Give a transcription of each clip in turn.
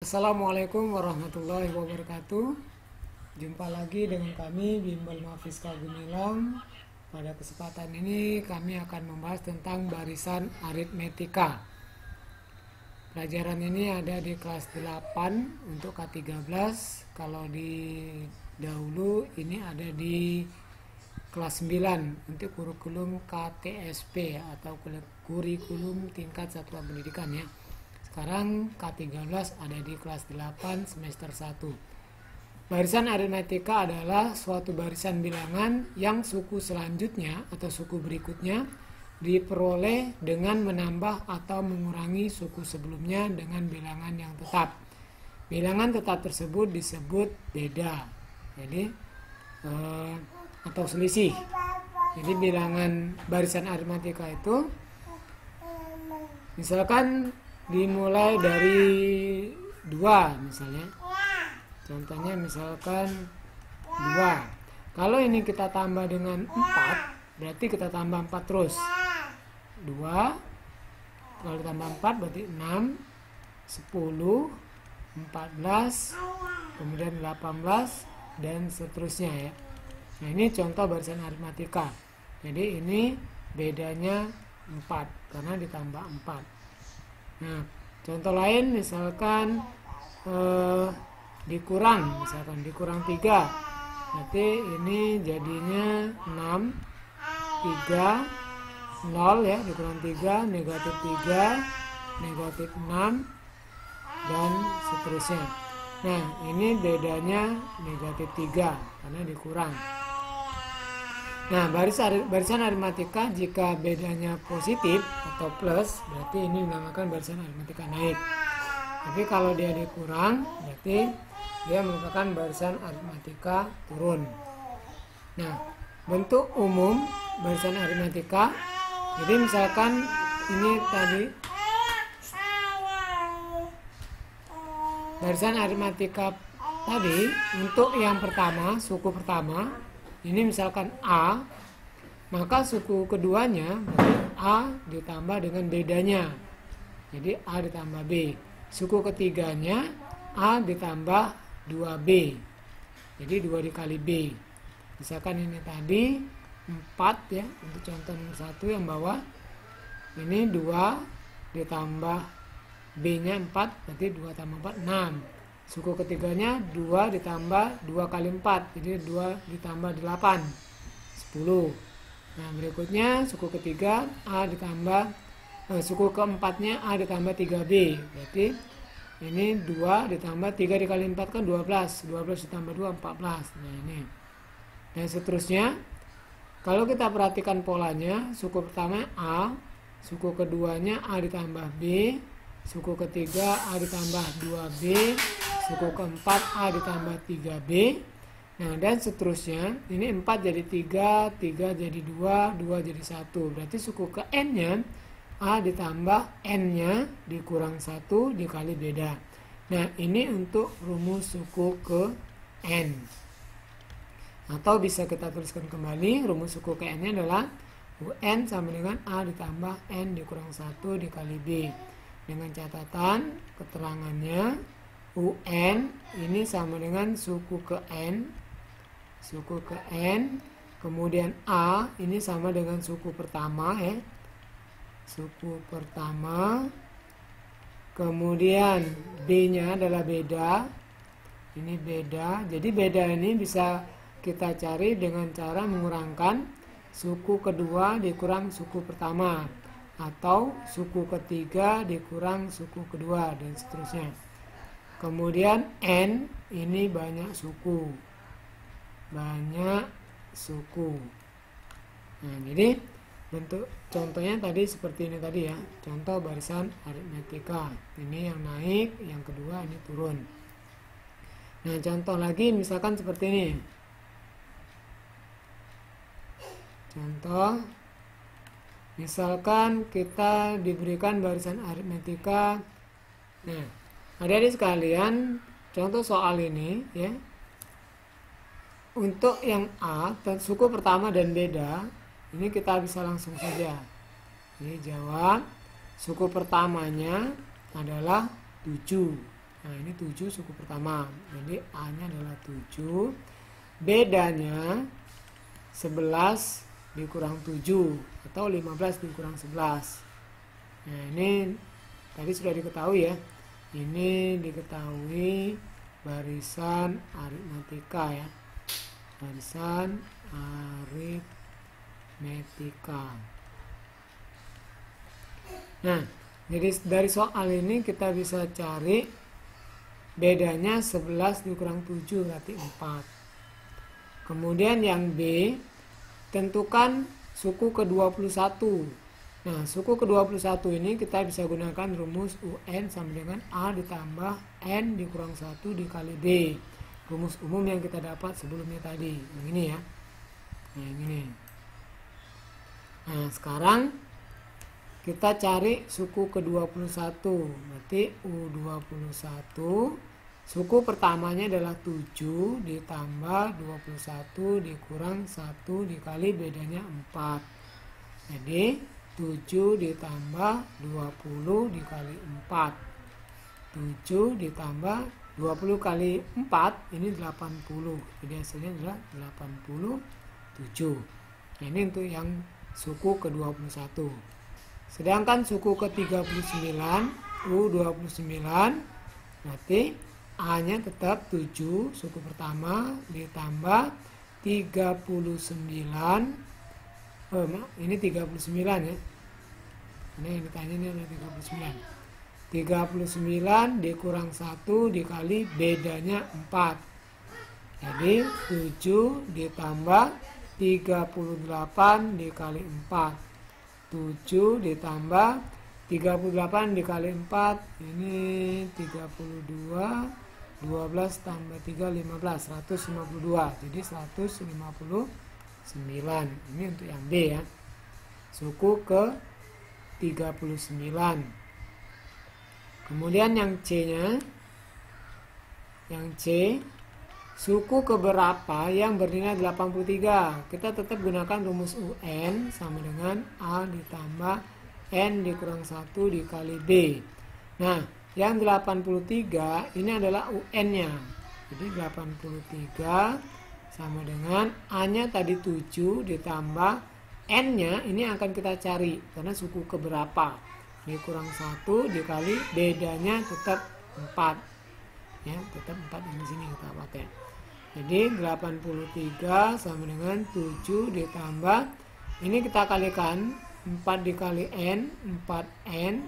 Assalamualaikum warahmatullahi wabarakatuh. Jumpa lagi dengan kami Bimbel Mafiska Gumilang. Pada kesempatan ini kami akan membahas tentang barisan aritmetika. Pelajaran ini ada di kelas 8 untuk K13. Kalau di dahulu ini ada di kelas 9 untuk kurikulum KTSP atau kurikulum tingkat satuan pendidikan ya. Sekarang K13 ada di kelas 8 semester 1. Barisan aritmetika adalah suatu barisan bilangan yang suku selanjutnya atau suku berikutnya diperoleh dengan menambah atau mengurangi suku sebelumnya dengan bilangan yang tetap. Bilangan tetap tersebut disebut beda. Jadi atau selisih. Jadi bilangan barisan aritmetika itu misalkan dimulai dari 2 misalnya. Contohnya misalkan 2. Kalau ini kita tambah dengan 4, berarti kita tambah 4 terus. 2. Kalau tambah 4 berarti 6, 10, 14, kemudian 18 dan seterusnya ya. Nah, ini contoh barisan aritmetika. Jadi ini bedanya 4 karena ditambah 4. Nah, contoh lain misalkan dikurang 3. Berarti ini jadinya 6, 3, 0 ya, dikurang 3, negatif 3, negatif 6 dan seterusnya. Nah, ini bedanya negatif 3 karena dikurang. Nah, barisan aritmetika jika bedanya positif atau plus, berarti ini dinamakan barisan aritmetika naik. Tapi kalau dia dikurang, berarti dia merupakan barisan aritmetika turun. Nah, bentuk umum barisan aritmetika, jadi misalkan ini tadi barisan aritmetika tadi untuk yang pertama, suku pertama ini misalkan A, maka suku keduanya berarti A ditambah dengan bedanya, jadi A ditambah B. Suku ketiganya A ditambah 2B, jadi 2 dikali B. Misalkan ini tadi 4 ya, untuk contoh nomor 1 yang bawah ini 2 ditambah B nya 4, berarti 2 tambah 4 6. Suku ketiganya 2 ditambah 2 kali 4, jadi 2 ditambah 8 10. Nah, berikutnya suku ketiga A ditambah suku keempatnya A ditambah 3B, berarti ini 2 ditambah 3 dikali 4 kan 12 ditambah 2 14. Nah, ini dan seterusnya. Kalau kita perhatikan polanya, suku pertama A, suku keduanya A ditambah B, suku ketiga A ditambah 2B, suku keempat A ditambah 3B. Nah, dan seterusnya. Ini 4 jadi 3, 3 jadi 2, 2 jadi 1. Berarti suku ke N nya A ditambah N nya dikurang 1 dikali beda. Nah, ini untuk rumus suku ke N. Atau bisa kita tuliskan kembali, rumus suku ke N nya adalah UN sama dengan A ditambah N dikurang 1 dikali B. Dengan catatan keterangannya UN ini sama dengan suku ke N, kemudian A ini sama dengan suku pertama ya, suku pertama, kemudian B nya adalah beda, ini beda. Jadi beda ini bisa kita cari dengan cara mengurangkan suku kedua dikurang suku pertama, atau suku ketiga dikurang suku kedua dan seterusnya. Kemudian N ini banyak suku. Nah, jadi bentuk contohnya tadi seperti ini tadi ya. Contoh barisan aritmetika. Ini yang naik, yang kedua ini turun. Nah, contoh lagi misalkan seperti ini. Contoh misalkan kita diberikan barisan aritmetika. Nah, adik-adik sekalian, contoh soal ini ya. Untuk yang A, suku pertama dan beda, ini kita bisa langsung saja. Ini jawab, suku pertamanya adalah 7. Nah, ini 7 suku pertama. Jadi A-nya adalah 7. Bedanya 11 dikurang 7 atau 15 dikurang 11. Nah, ini tadi sudah diketahui ya. Ini diketahui barisan aritmatika ya. Barisan aritmatika. Nah, jadi dari soal ini kita bisa cari bedanya 11 dikurang 7 berarti 4. Kemudian yang B, tentukan suku ke-21. Nah, suku ke-21 ini kita bisa gunakan rumus UN sama dengan A ditambah N dikurang 1 dikali B. Rumus umum yang kita dapat sebelumnya tadi. Yang ini ya. Nah, yang ini. Nah, sekarang kita cari suku ke-21. Berarti U21. Suku pertamanya adalah 7 ditambah 21 dikurang 1 dikali bedanya 4. Jadi 7 ditambah 20 dikali 4. 7 ditambah 20 kali 4 ini 80. Jadi hasilnya adalah 87. Nah, ini untuk yang suku ke-21. Sedangkan suku ke-39 U29 berarti A-nya tetap 7 suku pertama ditambah 39. Ini 39 ya. Ini yang ditanya ini adalah 39. 39 dikurang 1 dikali bedanya 4. Jadi 7 ditambah 38 dikali 4. 7 ditambah 38 dikali 4 ini 32, 12 tambah 3 15, 152. Jadi 159. Ini untuk yang B ya. Suku ke 39. Kemudian yang C-nya, yang C, suku keberapa yang bernilai 83? Kita tetap gunakan rumus UN sama dengan A ditambah N dikurang 1 dikali B. Nah, yang 83 ini adalah UN-nya. Jadi 83 sama dengan A-nya tadi 7 ditambah N-nya ini akan kita cari karena suku keberapa. Dikurang 1 dikali bedanya tetap 4. Ya, tetap 4 yang di sini kita pakai. Jadi 83 sama dengan 7 ditambah ini kita kalikan 4 dikali N 4N,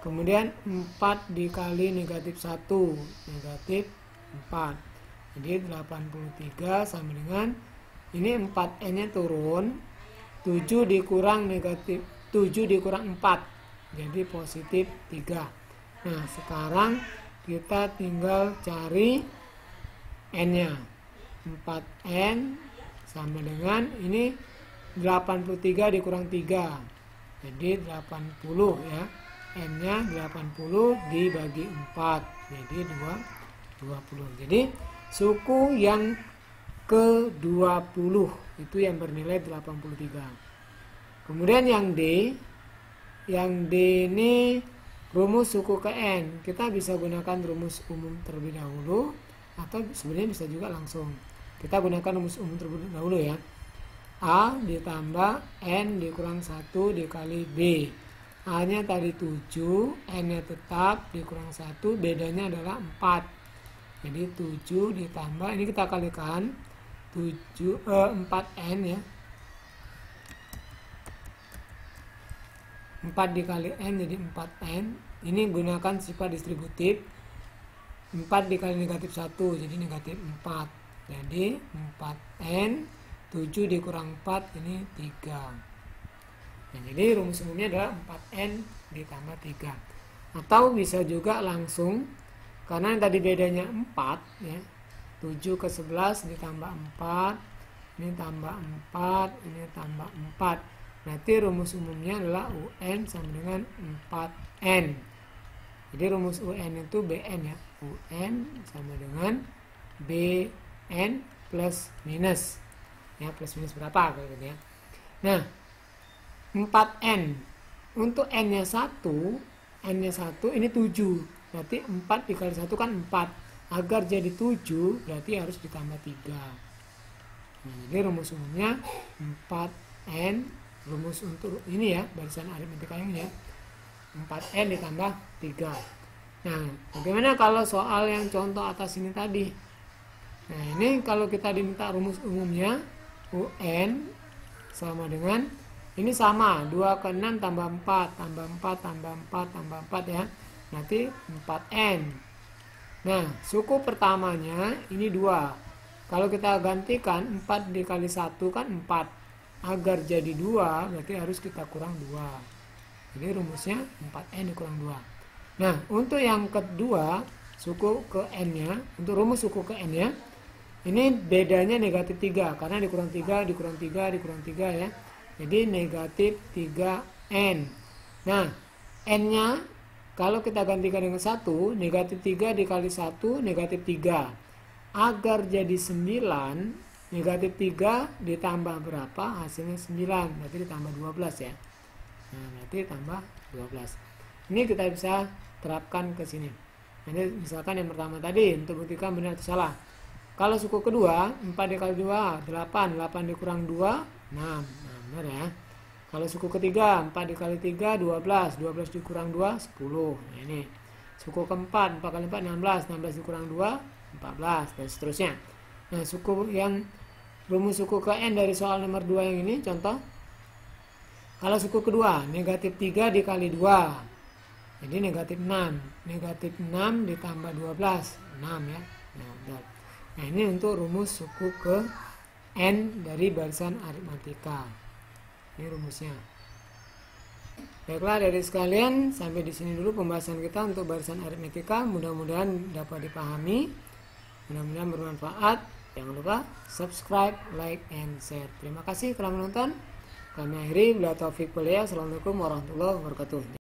kemudian 4 dikali negatif 1 negatif 4. Jadi 83 sama dengan ini 4N nya turun, 7 dikurang negatif 7 dikurang 4 jadi positif 3. Nah, sekarang kita tinggal cari N nya. 4N sama dengan ini 83 dikurang 3 jadi 80 ya. N nya 80 dibagi 4 jadi 20. Jadi suku yang ke-20 itu yang bernilai 83. Kemudian yang D, ini rumus suku ke N. Kita bisa gunakan rumus umum terlebih dahulu atau sebenarnya bisa juga langsung. Kita gunakan rumus umum terlebih dahulu ya. A ditambah N dikurang 1 dikali B. A-nya tadi 7, N-nya tetap dikurang 1, bedanya adalah 4. Jadi 7 ditambah, ini kita kalikan 4N ya. 4 dikali N jadi 4N. Ini gunakan sifat distributif. 4 dikali negatif 1 jadi negatif 4. Jadi 4N 7 dikurang 4 ini 3. Nah, jadi rumus umumnya adalah 4N ditambah 3. Atau bisa juga langsung karena yang tadi bedanya 4 ya. 7 ke 11 ditambah 4, ini tambah 4, ini tambah 4. Berarti rumus umumnya adalah UN sama dengan 4N. Jadi rumus UN itu BN ya. UN sama dengan BN plus minus. Ya, plus minus berapa kayak gitu ya. Nah, 4N. Untuk N-nya 1, N-nya 1 ini 7. berarti 4 dikali 1 kan 4. Agar jadi 7 berarti harus ditambah 3. Nah, jadi rumus umumnya 4n, rumus untuk ini ya, barisan aritmetika ini ya, 4n ditambah 3. Nah, bagaimana kalau soal yang contoh atas ini tadi? Nah, ini kalau kita diminta rumus umumnya, UN sama dengan, ini sama, 2 ke 6 tambah 4, tambah 4, tambah 4, tambah 4 ya, nanti 4n. Nah, suku pertamanya ini 2. Kalau kita gantikan 4 dikali 1 kan 4. Agar jadi 2 berarti harus kita kurang 2. Jadi rumusnya 4n dikurang 2. Nah, untuk yang kedua, suku ke n-nya, untuk rumus suku ke n-nya, ini bedanya negatif 3 karena dikurang 3, dikurang 3, dikurang 3 ya. Jadi negatif 3n. Nah, n-nya kalau kita gantikan dengan 1, negatif 3 dikali 1, negatif 3. Agar jadi 9, negatif 3 ditambah berapa? Hasilnya 9, berarti ditambah 12 ya. Nah, berarti ditambah 12. Ini kita bisa terapkan ke sini. Ini misalkan yang pertama tadi, untuk buktikan benar atau salah. Kalau suku kedua, 4 dikali 2, 8. 8 dikurang 2, 6. Nah, benar ya. Kalau suku ketiga, 4 dikali 3, 12. 12 dikurang 2, 10. Nah, ini. Suku keempat, 4 kali 4, 16. 16 dikurang 2, 14, dan seterusnya. Nah, rumus suku ke n dari soal nomor 2 yang ini, contoh. Kalau suku kedua, negatif 3 dikali 2. Jadi negatif 6. Negatif 6 ditambah 12. 6 ya. Nah, ini untuk rumus suku ke n dari barisan aritmatika. Ini rumusnya. Baiklah dari sekalian, sampai di sini dulu pembahasan kita untuk barisan aritmetika. Mudah-mudahan dapat dipahami. Mudah-mudahan bermanfaat. Jangan lupa subscribe, like, and share. Terima kasih telah menonton. Kami akhiri. Bila taufik walhidayah. Assalamualaikum warahmatullahi wabarakatuh.